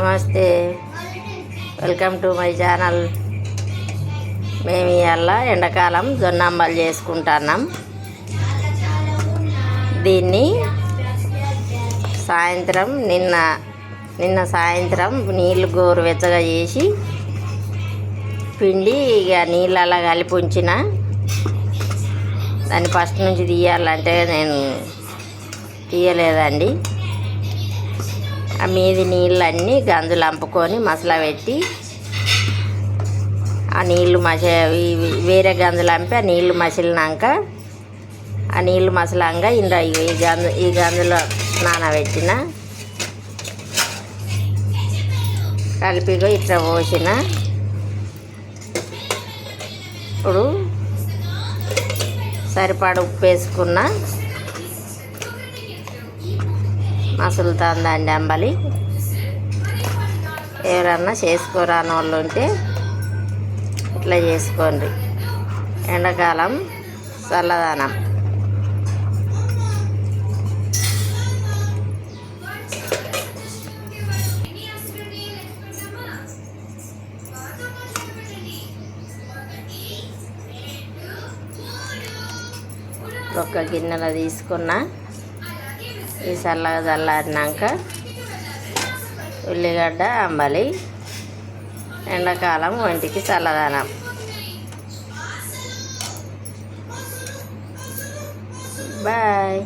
నమస్తే, welcome to my channel. మేము ఇవాళ ఎండాకాలం జొన్న అంబలు చేసుకుంటున్నాం. దీన్ని సాయంత్రం నిన్న సాయంత్రం నీళ్ళు గోరువెచ్చగా చేసి పిండి ఇక నీళ్ళలా కలిపి ఉంచిన. దాన్ని ఫస్ట్ నుంచి తీయాలంటే నేను తీయలేదండి. ఆ మీది నీళ్ళన్నీ గంజులు అంపుకొని మసలా పెట్టి ఆ నీళ్ళు వేరే గంజులు అంపి ఆ నీళ్ళు మసిలినాక ఆ నీళ్ళు మసలంగా ఈ గంజులో నానబెట్టిన కలిపిగా ఇట్లా పోసిన. ఇప్పుడు సరిపడ ఉప్పు వేసుకున్న. మసులుతుందండి అంబలి. ఎవరన్నా చేసుకోరాని వాళ్ళు ఉంటే ఇట్లా చేసుకోండి. ఎండాకాలం చల్లదనం. ఒక గిన్నెలో తీసుకున్న. ఈ చల్లగా చల్లారినాక ఉల్లిగడ్డ అంబలి. ఎండాకాలం ఒంటికి చల్లదనం. బాయ్.